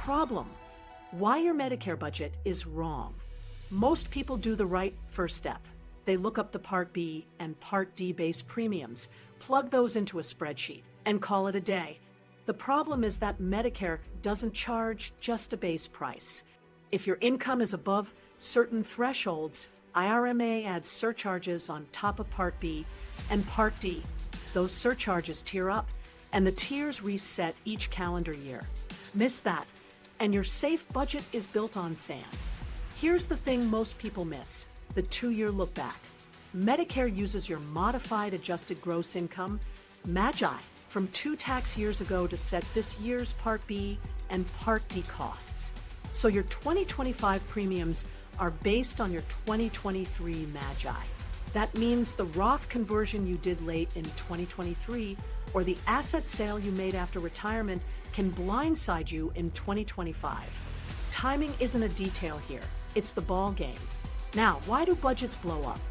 problem. Why your Medicare budget is wrong. Most people do the right first step. They look up the Part B and Part D base premiums, plug those into a spreadsheet, and call it a day. The problem is that Medicare doesn't charge just a base price. If your income is above certain thresholds, IRMAA adds surcharges on top of Part B and Part D. Those surcharges tier up, and the tiers reset each calendar year. Miss that, and your safe budget is built on sand. Here's the thing most people miss: the 2-year look back. Medicare uses your modified adjusted gross income, MAGI, from 2 tax years ago to set this year's Part B and Part D costs. So your 2025 premiums are based on your 2023 MAGI. That means the Roth conversion you did late in 2023 or the asset sale you made after retirement can blindside you in 2025. Timing isn't a detail here, it's the ball game. Now, why do budgets blow up?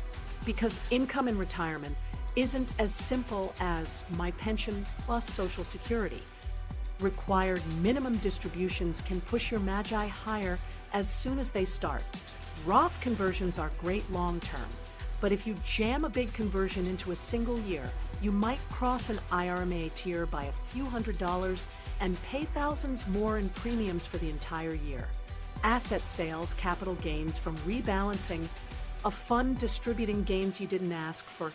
Because income in retirement isn't as simple as my pension plus Social Security. Required minimum distributions can push your MAGI higher as soon as they start. Roth conversions are great long-term, but if you jam a big conversion into a single year, you might cross an IRMAA tier by a few $100s and pay thousands more in premiums for the entire year. Asset sales, capital gains from rebalancing, a fund distributing gains you didn't ask for,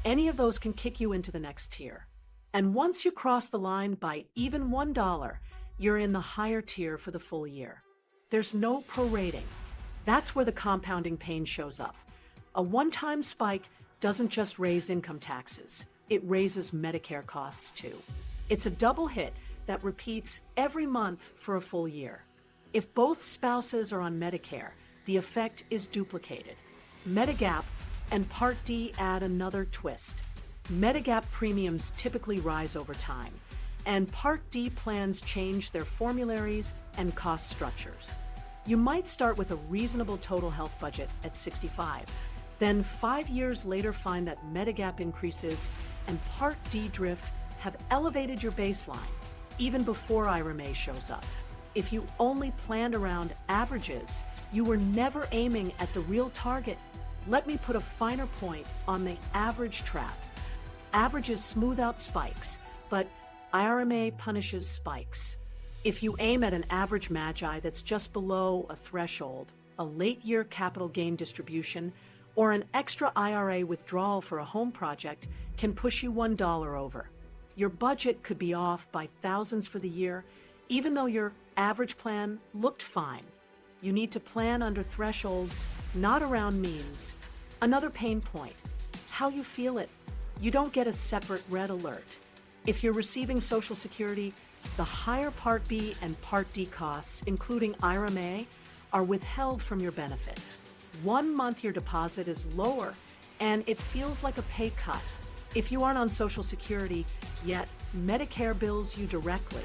any of those can kick you into the next tier. And once you cross the line by even $1, you're in the higher tier for the full year. There's no prorating. That's where the compounding pain shows up. A one-time spike doesn't just raise income taxes, it raises Medicare costs too. It's a double hit that repeats every month for a full year. If both spouses are on Medicare, the effect is duplicated. Medigap and Part D add another twist. Medigap premiums typically rise over time, and Part D plans change their formularies and cost structures. You might start with a reasonable total health budget at 65, then 5 years later find that Medigap increases and Part D drift have elevated your baseline, even before IRMAA shows up. If you only planned around averages, you were never aiming at the real target. Let me put a finer point on the average trap. Averages smooth out spikes, but IRMAA punishes spikes. If you aim at an average MAGI that's just below a threshold, a late-year capital gain distribution, or an extra IRA withdrawal for a home project can push you $1 over. Your budget could be off by thousands for the year, even though your average plan looked fine. You need to plan under thresholds, not around means. Another pain point: how you feel it. You don't get a separate red alert. If you're receiving Social Security, the higher Part B and Part D costs, including IRMAA, are withheld from your benefit. 1 month your deposit is lower, and it feels like a pay cut. If you aren't on Social Security, yet Medicare bills you directly,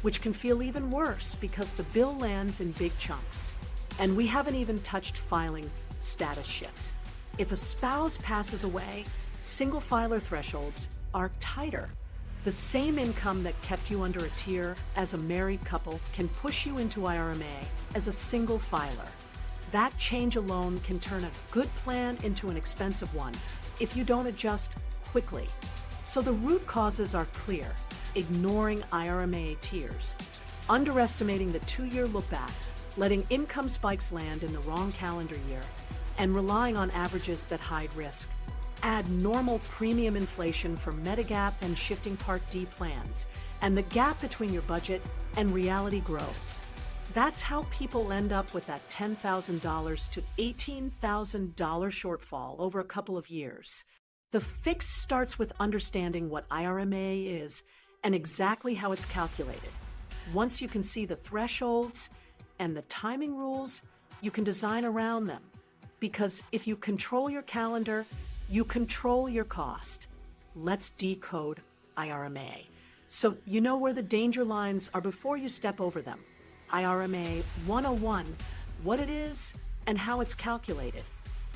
which can feel even worse because the bill lands in big chunks. And we haven't even touched filing status shifts. If a spouse passes away, single filer thresholds are tighter. The same income that kept you under a tier as a married couple can push you into IRMAA as a single filer. That change alone can turn a good plan into an expensive one if you don't adjust quickly. So the root causes are clear: ignoring IRMAA tiers, underestimating the 2-year lookback, letting income spikes land in the wrong calendar year, and relying on averages that hide risk. Add normal premium inflation for Medigap and shifting Part D plans, and the gap between your budget and reality grows. That's how people end up with that $10,000 to $18,000 shortfall over a couple of years. The fix starts with understanding what IRMAA is and exactly how it's calculated. Once you can see the thresholds and the timing rules, you can design around them. Because if you control your calendar, you control your cost. Let's decode IRMAA, so you know where the danger lines are before you step over them. IRMAA 101, what it is and how it's calculated.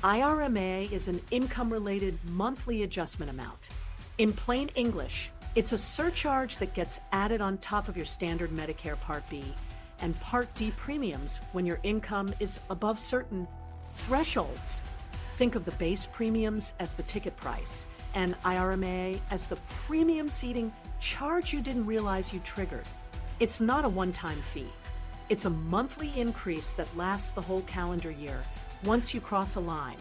IRMAA is an income-related monthly adjustment amount. In plain English, it's a surcharge that gets added on top of your standard Medicare Part B and Part D premiums when your income is above certain thresholds. Think of the base premiums as the ticket price and IRMAA as the premium seating charge you didn't realize you triggered. It's not a one-time fee. It's a monthly increase that lasts the whole calendar year once you cross a line.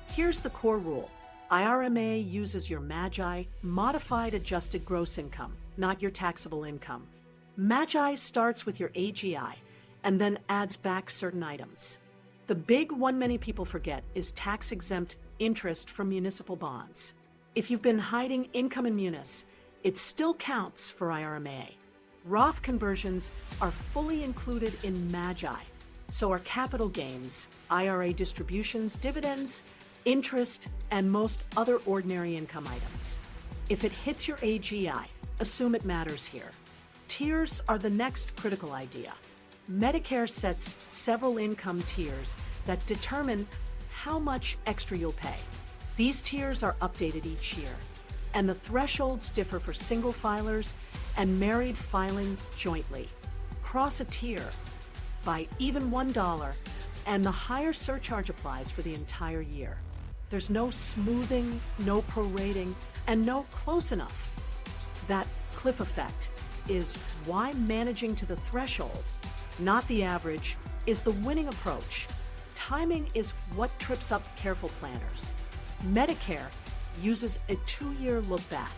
Here's the core rule. IRMAA uses your MAGI, modified adjusted gross income, not your taxable income. MAGI starts with your AGI and then adds back certain items. The big one many people forget is tax-exempt interest from municipal bonds. If you've been hiding income in munis, it still counts for IRMAA. Roth conversions are fully included in MAGI, so are capital gains, IRA distributions, dividends, interest, and most other ordinary income items. If it hits your AGI, assume it matters here. Tiers are the next critical idea. Medicare sets several income tiers that determine how much extra you'll pay. These tiers are updated each year, and the thresholds differ for single filers and married filing jointly. Cross a tier by even $1, and the higher surcharge applies for the entire year. There's no smoothing, no prorating, and no close enough. That cliff effect is why managing to the threshold, not the average, is the winning approach. Timing is what trips up careful planners. Medicare uses a 2-year lookback.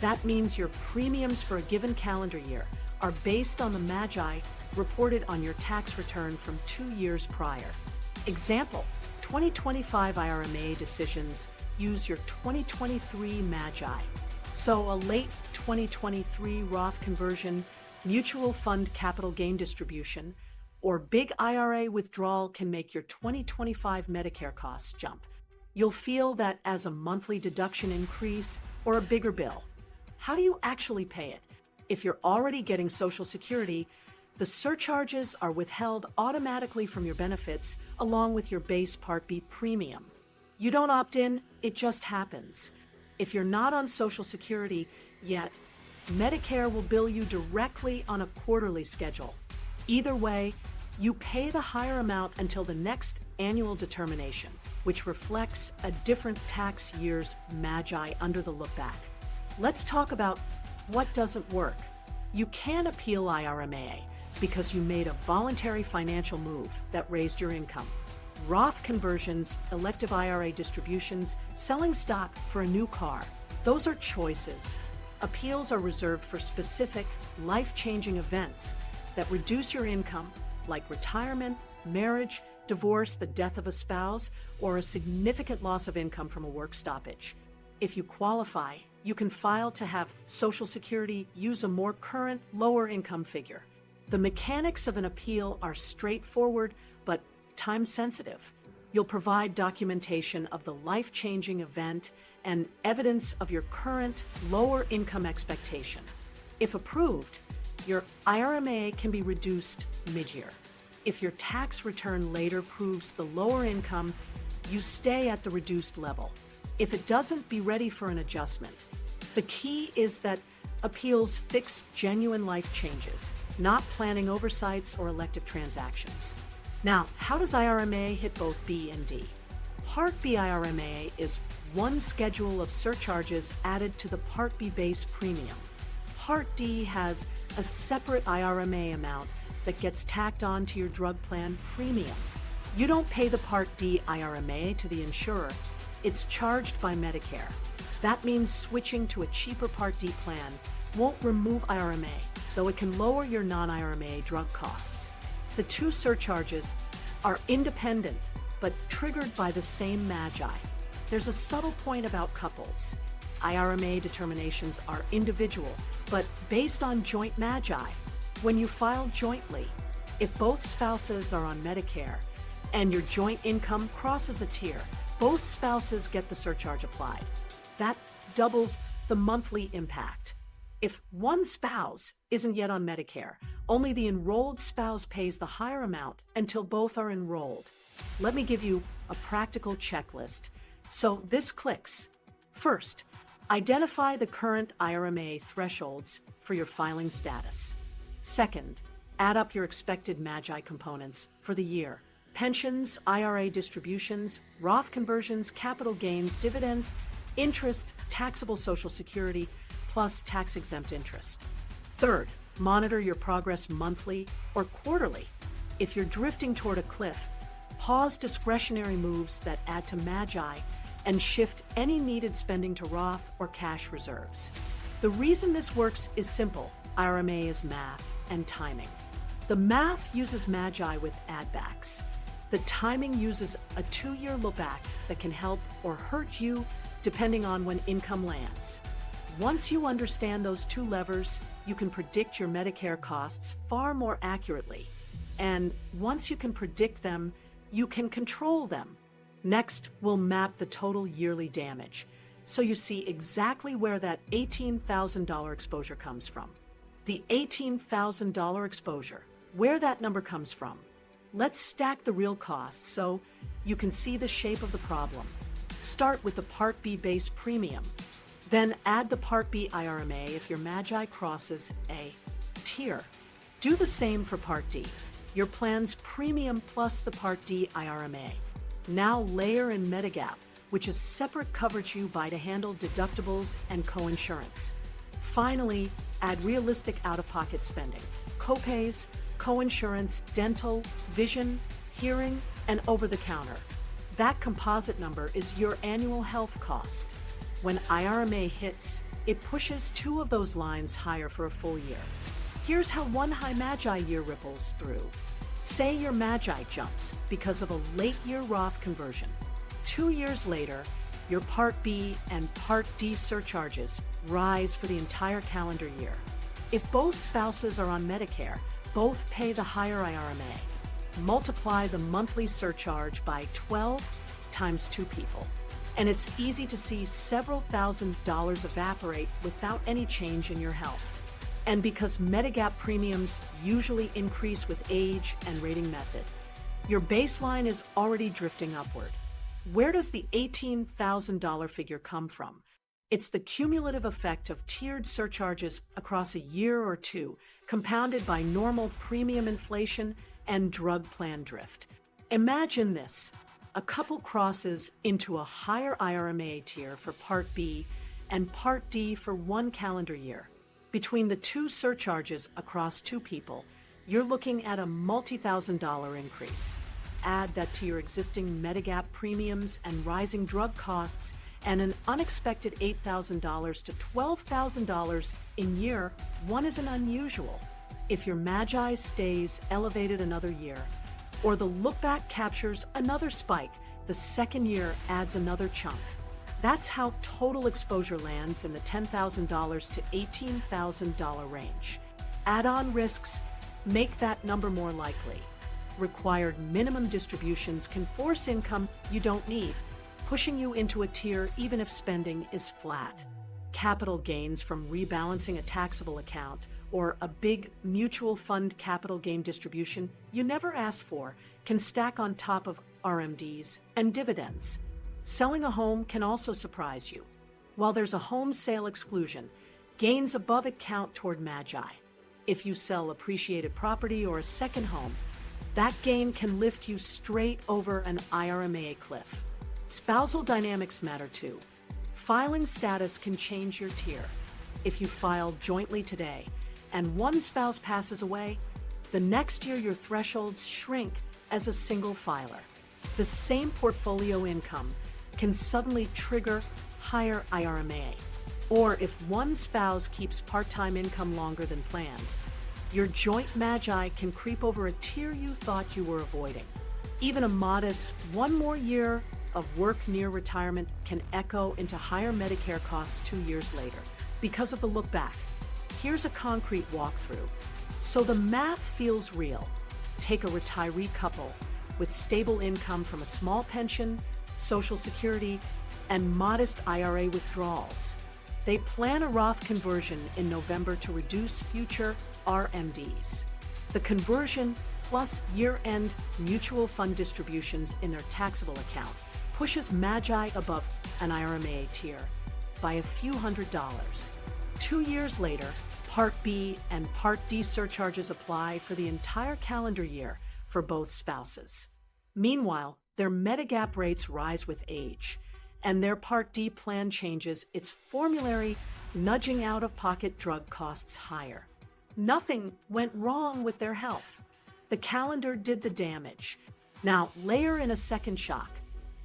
That means your premiums for a given calendar year are based on the MAGI reported on your tax return from 2 years prior. Example, 2025 IRMAA decisions use your 2023 MAGI. So a late 2023 Roth conversion, mutual fund capital gain distribution, or big IRA withdrawal can make your 2025 Medicare costs jump. You'll feel that as a monthly deduction increase or a bigger bill. How do you actually pay it? If you're already getting Social Security, the surcharges are withheld automatically from your benefits along with your base Part B premium. You don't opt in, it just happens. If you're not on Social Security yet, Medicare will bill you directly on a quarterly schedule. Either way, you pay the higher amount until the next annual determination, which reflects a different tax year's MAGI under the lookback. Let's talk about what doesn't work. You can appeal IRMAA because you made a voluntary financial move that raised your income. Roth conversions, elective IRA distributions, selling stock for a new car. Those are choices. Appeals are reserved for specific, life-changing events that reduce your income, like retirement, marriage, divorce, the death of a spouse, or a significant loss of income from a work stoppage. If you qualify, you can file to have Social Security use a more current, lower income figure. The mechanics of an appeal are straightforward, but time-sensitive. You'll provide documentation of the life-changing event and evidence of your current, lower income expectation. If approved, your IRMAA can be reduced mid-year. If your tax return later proves the lower income, you stay at the reduced level. If it doesn't, be ready for an adjustment. The key is that appeals fix genuine life changes, not planning oversights or elective transactions. Now, how does IRMAA hit both B and D? Part B IRMAA is one schedule of surcharges added to the Part B base premium. Part D has a separate IRMAA amount that gets tacked on to your drug plan premium. You don't pay the Part D IRMAA to the insurer. It's charged by Medicare. That means switching to a cheaper Part D plan won't remove IRMAA, though it can lower your non-IRMAA drug costs. The two surcharges are independent, but triggered by the same MAGI. There's a subtle point about couples. IRMAA determinations are individual, but based on joint MAGI. When you file jointly, if both spouses are on Medicare and your joint income crosses a tier, both spouses get the surcharge applied. That doubles the monthly impact. If one spouse isn't yet on Medicare, only the enrolled spouse pays the higher amount until both are enrolled. Let me give you a practical checklist so this clicks. First, identify the current IRMAA thresholds for your filing status. Second, Add up your expected MAGI components for the year. Pensions, IRA distributions, Roth conversions, capital gains, dividends, interest, taxable Social Security, plus tax-exempt interest. Third, monitor your progress monthly or quarterly. If you're drifting toward a cliff, pause discretionary moves that add to MAGI and shift any needed spending to Roth or cash reserves. The reason this works is simple. IRMAA is math and timing. The math uses MAGI with add-backs. The timing uses a 2-year lookback that can help or hurt you depending on when income lands. Once you understand those two levers, you can predict your Medicare costs far more accurately. And once you can predict them, you can control them. Next, we'll map the total yearly damage, so you see exactly where that $18,000 exposure comes from. The $18,000 exposure, where that number comes from. Let's stack the real costs so you can see the shape of the problem. Start with the Part B base premium. Then add the Part B IRMAA if your MAGI crosses a tier. Do the same for Part D, your plan's premium plus the Part D IRMAA. Now layer in Medigap, which is separate coverage you buy to handle deductibles and coinsurance. Finally, add realistic out-of-pocket spending, copays, coinsurance, dental, vision, hearing, and over-the-counter. That composite number is your annual health cost. When IRMAA hits, it pushes 2 of those lines higher for a full year. Here's how one high MAGI year ripples through. Say your MAGI jumps because of a late year Roth conversion. 2 years later, your Part B and Part D surcharges rise for the entire calendar year. If both spouses are on Medicare, both pay the higher IRMAA. Multiply the monthly surcharge by 12 times 2 people. And it's easy to see several $1,000s evaporate without any change in your health. And because Medigap premiums usually increase with age and rating method, your baseline is already drifting upward. Where does the $18,000 figure come from? It's the cumulative effect of tiered surcharges across a year or two, compounded by normal premium inflation and drug plan drift. Imagine this. A couple crosses into a higher IRMAA tier for Part B and Part D for 1 calendar year. Between the 2 surcharges across 2 people, you're looking at a multi-$1,000 increase. Add that to your existing Medigap premiums and rising drug costs, and an unexpected $8,000 to $12,000 in year 1 isn't unusual. If your MAGI stays elevated another year, or the lookback captures another spike, the second year adds another chunk. That's how total exposure lands in the $10,000 to $18,000 range. Add-on risks make that number more likely. Required minimum distributions can force income you don't need, pushing you into a tier even if spending is flat. Capital gains from rebalancing a taxable account or a big mutual fund capital gain distribution you never asked for can stack on top of RMDs and dividends. Selling a home can also surprise you. While there's a home sale exclusion, gains above it count toward MAGI. If you sell appreciated property or a second home, that gain can lift you straight over an IRMAA cliff. Spousal dynamics matter too. Filing status can change your tier. If you file jointly today and one spouse passes away, the next year your thresholds shrink as a single filer. The same portfolio income can suddenly trigger higher IRMAA. Or if one spouse keeps part-time income longer than planned, your joint MAGI can creep over a tier you thought you were avoiding. Even a modest 1 more year of work near retirement can echo into higher Medicare costs 2 years later because of the look back. Here's a concrete walkthrough. So the math feels real. Take a retiree couple with stable income from a small pension, Social Security, and modest IRA withdrawals. They plan a Roth conversion in November to reduce future RMDs. The conversion plus year-end mutual fund distributions in their taxable account pushes MAGI above an IRMAA tier by a few $100s. 2 years later, Part B and Part D surcharges apply for the entire calendar year for both spouses. Meanwhile, their Medigap rates rise with age, and their Part D plan changes its formulary, nudging out-of-pocket drug costs higher. Nothing went wrong with their health. The calendar did the damage. Now, layer in a second shock.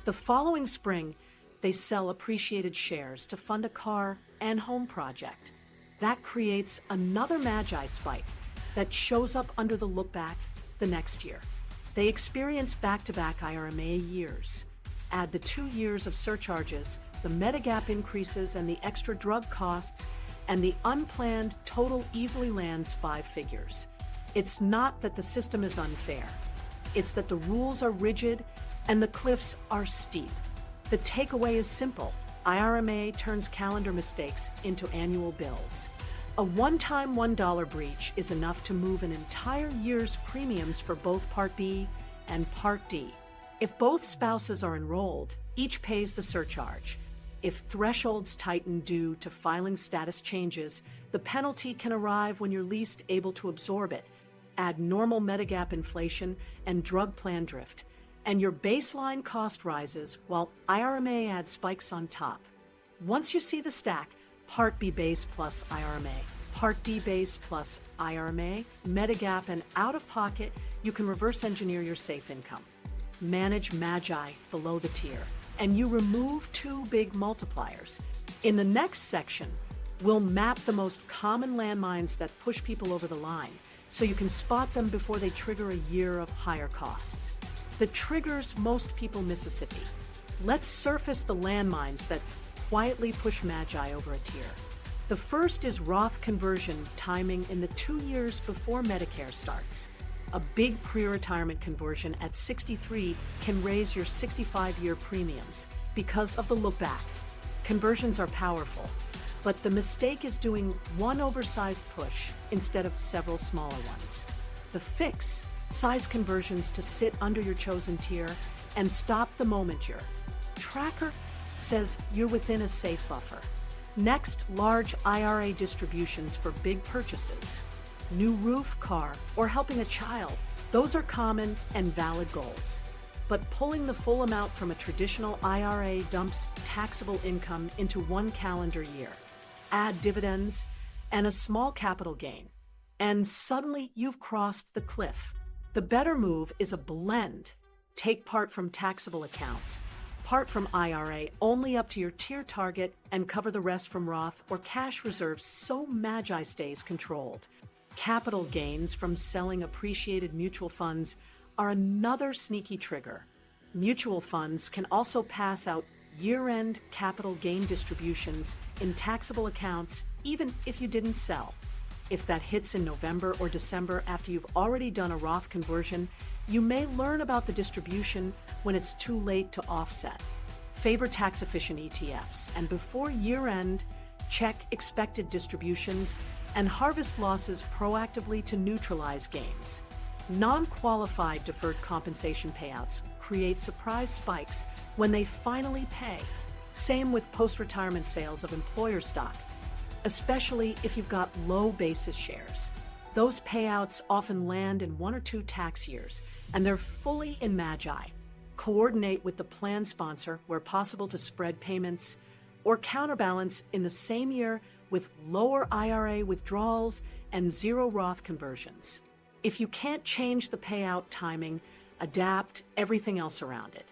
The following spring, they sell appreciated shares to fund a car and home project. That creates another MAGI spike that shows up under the lookback the next year. They experience back-to-back IRMAA years. Add the 2 years of surcharges, the Medigap increases and the extra drug costs, and the unplanned total easily lands 5 figures. It's not that the system is unfair. It's that the rules are rigid and the cliffs are steep. The takeaway is simple. IRMAA turns calendar mistakes into annual bills. A one-time $1 breach is enough to move an entire year's premiums for both Part B and Part D. If both spouses are enrolled, each pays the surcharge. If thresholds tighten due to filing status changes, the penalty can arrive when you're least able to absorb it. Add normal Medigap inflation and drug plan drift, and your baseline cost rises while IRMAA adds spikes on top. Once you see the stack, Part B base plus IRMAA, Part D base plus IRMAA, Medigap, and out-of-pocket, you can reverse engineer your safe income. Manage MAGI below the tier, and you remove 2 big multipliers. In the next section, we'll map the most common landmines that push people over the line, so you can spot them before they trigger a year of higher costs. The triggers most people Mississippi. Let's surface the landmines that quietly push MAGI over a tier. The first is Roth Conversion Timing in the 2 years before Medicare starts. A big pre-retirement conversion at 63 can raise your 65-year premiums because of the lookback. Conversions are powerful, but the mistake is doing one oversized push instead of several smaller ones. The fix: size conversions to sit under your chosen tier and stop the moment your tracker says you're within a safe buffer. Next, large IRA distributions for big purchases. New roof, car, or helping a child. Those are common and valid goals. But pulling the full amount from a traditional IRA dumps taxable income into one calendar year. Add dividends and a small capital gain, and suddenly you've crossed the cliff. The better move is a blend. Take part from taxable accounts, part from IRA only up to your tier target, and cover the rest from Roth or cash reserves so MAGI stays controlled. Capital gains from selling appreciated mutual funds are another sneaky trigger. Mutual funds can also pass out year-end capital gain distributions in taxable accounts even if you didn't sell. If that hits in November or December after you've already done a Roth conversion, you may learn about the distribution when it's too late to offset. Favor tax-efficient ETFs, and before year-end, check expected distributions and harvest losses proactively to neutralize gains. Non-qualified deferred compensation payouts create surprise spikes when they finally pay. Same with post-retirement sales of employer stock, especially if you've got low basis shares. Those payouts often land in 1 or 2 tax years, and they're fully in MAGI. Coordinate with the plan sponsor where possible to spread payments, or counterbalance in the same year with lower IRA withdrawals and 0 Roth conversions. If you can't change the payout timing, adapt everything else around it.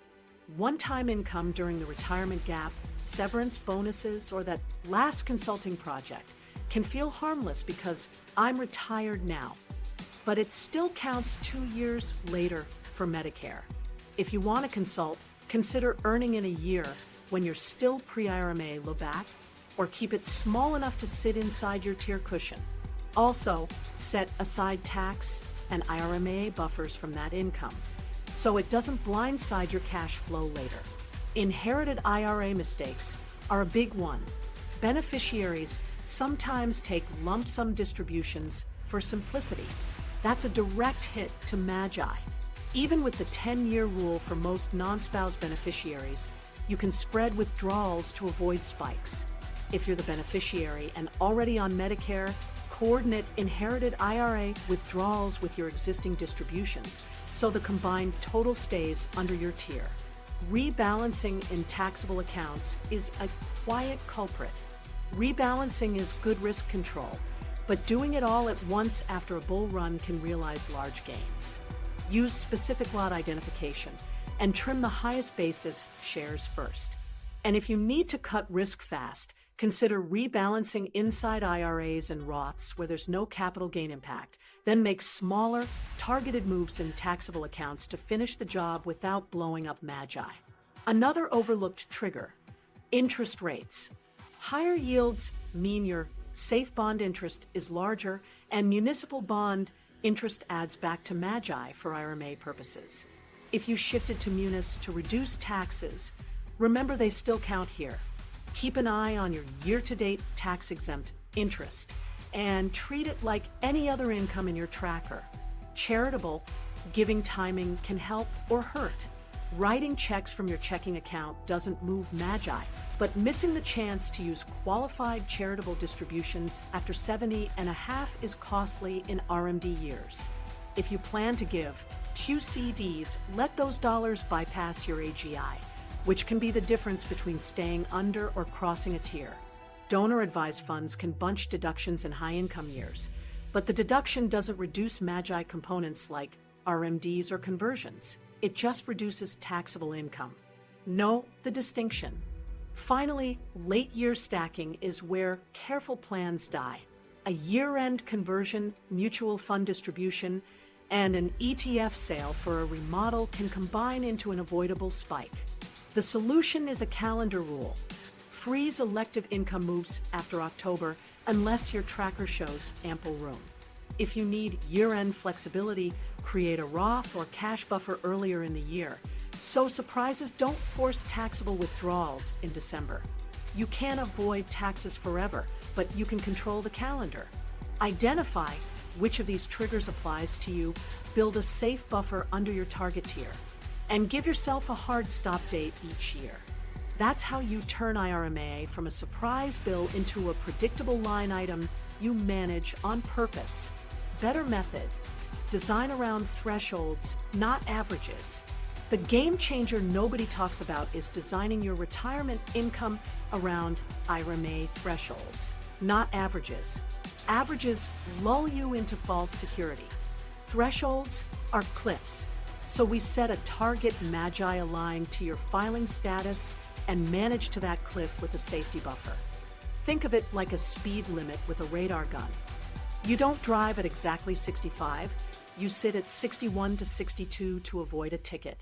One-time income during the retirement gap, severance bonuses, or that last consulting project can feel harmless because I'm retired now. But it still counts 2 years later for Medicare. If you want to consult, consider earning in a year when you're still pre-IRMAA lookback, or keep it small enough to sit inside your tier cushion. Also, set aside tax and IRMAA buffers from that income, so it doesn't blindside your cash flow later. Inherited IRA mistakes are a big one. Beneficiaries sometimes take lump sum distributions for simplicity. That's a direct hit to MAGI. Even with the 10-year rule for most non-spouse beneficiaries, you can spread withdrawals to avoid spikes. If you're the beneficiary and already on Medicare, Coordinate inherited IRA withdrawals with your existing distributions so the combined total stays under your tier. Rebalancing in taxable accounts is a quiet culprit. Rebalancing is good risk control, but doing it all at once after a bull run can realize large gains. Use specific lot identification and trim the highest basis shares first. And if you need to cut risk fast, consider rebalancing inside IRAs and Roths where there's no capital gain impact. Then make smaller, targeted moves in taxable accounts to finish the job without blowing up MAGI. Another overlooked trigger: interest rates. Higher yields mean your safe bond interest is larger, and municipal bond interest adds back to MAGI for IRMAA purposes. If you shifted to munis to reduce taxes, remember they still count here. Keep an eye on your year-to-date tax-exempt interest and treat it like any other income in your tracker. Charitable giving timing can help or hurt. Writing checks from your checking account doesn't move MAGI, but missing the chance to use qualified charitable distributions after 70 and a half is costly in RMD years. If you plan to give QCDs, let those dollars bypass your AGI, which can be the difference between staying under or crossing a tier. Donor-advised funds can bunch deductions in high-income years, but the deduction doesn't reduce MAGI components like RMDs or conversions. It just reduces taxable income. Know the distinction. Finally, late-year stacking is where careful plans die. A year-end conversion, mutual fund distribution, and an ETF sale for a remodel can combine into an avoidable spike. The solution is a calendar rule. Freeze elective income moves after October unless your tracker shows ample room. If you need year-end flexibility, create a Roth or cash buffer earlier in the year, so surprises don't force taxable withdrawals in December. You can't avoid taxes forever, but you can control the calendar. Identify which of these triggers applies to you, build a safe buffer under your target tier, and give yourself a hard stop date each year. That's how you turn IRMAA from a surprise bill into a predictable line item you manage on purpose. Better method: design around thresholds, not averages. The game changer nobody talks about is designing your retirement income around IRMAA thresholds, not averages. Averages lull you into false security. Thresholds are cliffs. So we set a target MAGI aligned to your filing status and manage to that cliff with a safety buffer. Think of it like a speed limit with a radar gun. You don't drive at exactly 65, you sit at 61 to 62 to avoid a ticket.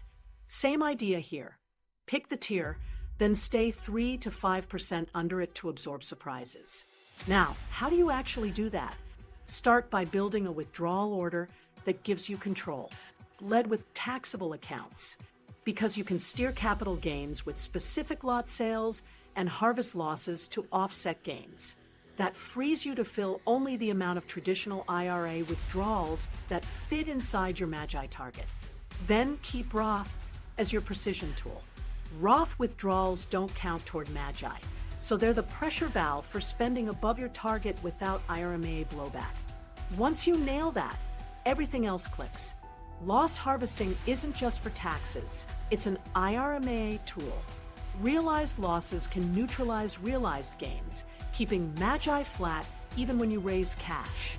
Same idea here. Pick the tier, then stay 3 to 5% under it to absorb surprises. Now, how do you actually do that? Start by building a withdrawal order that gives you control, led with taxable accounts, because you can steer capital gains with specific lot sales and harvest losses to offset gains. That frees you to fill only the amount of traditional IRA withdrawals that fit inside your MAGI target. Then keep Roth as your precision tool. Roth withdrawals don't count toward MAGI, so they're the pressure valve for spending above your target without IRMAA blowback. Once you nail that, everything else clicks. Loss harvesting isn't just for taxes, it's an IRMAA tool. Realized losses can neutralize realized gains, keeping MAGI flat even when you raise cash.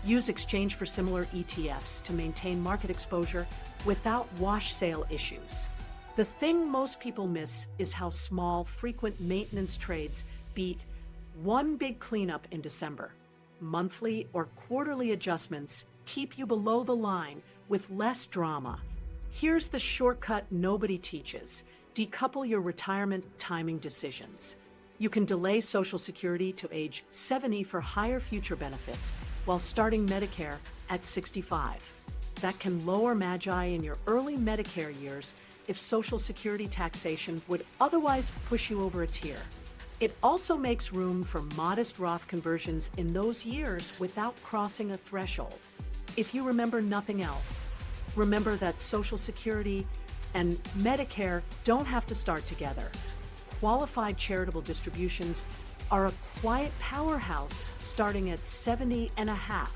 Use exchange for similar ETFs to maintain market exposure without wash sale issues. The thing most people miss is how small, frequent maintenance trades beat one big cleanup in December. Monthly or quarterly adjustments keep you below the line with less drama. Here's the shortcut nobody teaches: decouple your retirement timing decisions. You can delay Social Security to age 70 for higher future benefits while starting Medicare at 65. That can lower MAGI in your early Medicare years if Social Security taxation would otherwise push you over a tier. It also makes room for modest Roth conversions in those years without crossing a threshold. If you remember nothing else, remember that Social Security and Medicare don't have to start together. Qualified Charitable Distributions are a quiet powerhouse starting at 70.5.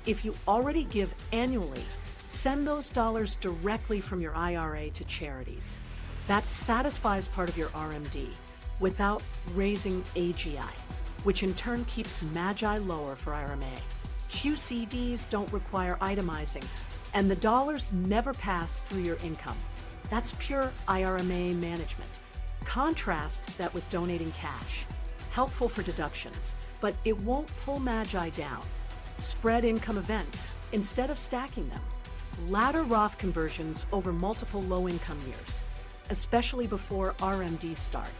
If you already give annually, send those dollars directly from your IRA to charities. That satisfies part of your RMD without raising AGI, which in turn keeps MAGI lower for IRMAA. QCDs don't require itemizing, and the dollars never pass through your income. That's pure IRMAA management. Contrast that with donating cash. Helpful for deductions, but it won't pull MAGI down. Spread income events instead of stacking them. Ladder Roth conversions over multiple low-income years, especially before RMDs start.